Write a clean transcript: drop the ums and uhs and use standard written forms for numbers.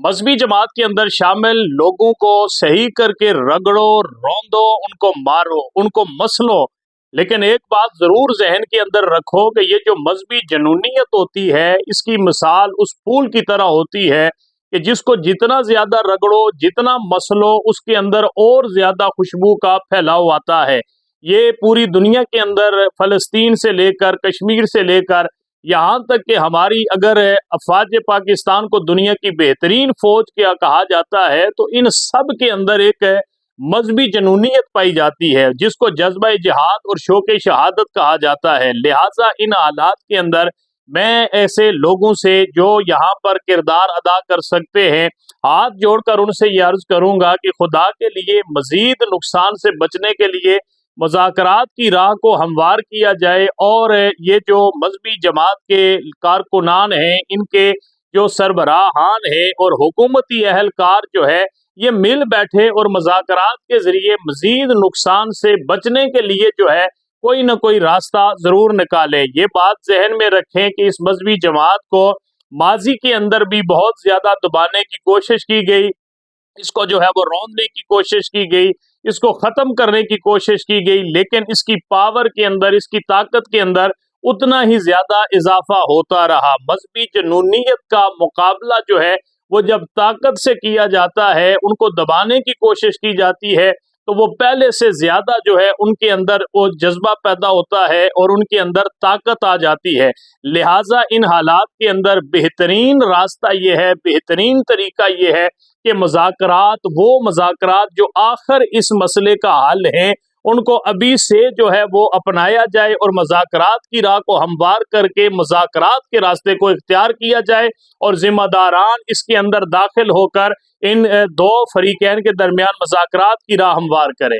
मजहबी जमात के अंदर शामिल लोगों को सही करके रगड़ो, रौंदो, उनको मारो, उनको मसलो, लेकिन एक बात जरूर जहन के अंदर रखो कि ये जो मजहबी जनूनियत होती है इसकी मिसाल उस फूल की तरह होती है कि जिसको जितना ज्यादा रगड़ो, जितना मसलो, उसके अंदर और ज्यादा खुशबू का फैलाव आता है। ये पूरी दुनिया के अंदर फलस्तीन से लेकर कश्मीर से लेकर यहाँ तक कि हमारी अगर अफवाज पाकिस्तान को दुनिया की बेहतरीन फौज क्या कहा जाता है तो इन सब के अंदर एक मजहबी जनूनियत पाई जाती है जिसको जज्बा जिहाद और शौक शहादत कहा जाता है। लिहाजा इन हालात के अंदर मैं ऐसे लोगों से जो यहाँ पर किरदार अदा कर सकते हैं हाथ जोड़कर उनसे ये अर्ज करूंगा कि खुदा के लिए मजीद नुकसान से बचने के लिए मुज़ाकरात की राह को हमवार किया जाए और ये जो मजहबी जमात के कारकुनान हैं इनके जो सरबराहान हैं और हुकूमती अहलकार जो है ये मिल बैठे और मुज़ाकरात के जरिए मजीद नुकसान से बचने के लिए जो है कोई ना कोई रास्ता जरूर निकाले। ये बात जहन में रखें कि इस मजहबी जमात को माजी के अंदर भी बहुत ज्यादा दबाने की कोशिश की गई, इसको जो है वो रौंदने की कोशिश की गई, इसको खत्म करने की कोशिश की गई, लेकिन इसकी पावर के अंदर, इसकी ताकत के अंदर उतना ही ज्यादा इजाफा होता रहा। मजहबी जनूनियत का मुकाबला जो है वो जब ताकत से किया जाता है, उनको दबाने की कोशिश की जाती है तो वो पहले से ज्यादा जो है उनके अंदर वो जज्बा पैदा होता है और उनके अंदर ताकत आ जाती है। लिहाजा इन हालात के अंदर बेहतरीन रास्ता ये है, बेहतरीन तरीका ये है कि मुज़ाकरात, वो मुज़ाकरात जो आखिर इस मसले का हल है उनको अभी से जो है वो अपनाया जाए और मुज़ाकरात की राह को हमवार करके मुज़ाकरात के रास्ते को इख्तियार किया जाए और जिम्मेदारान इसके अंदर दाखिल होकर इन दो फरीकैन के दरमियान मुज़ाकरात की राह हमवार करें।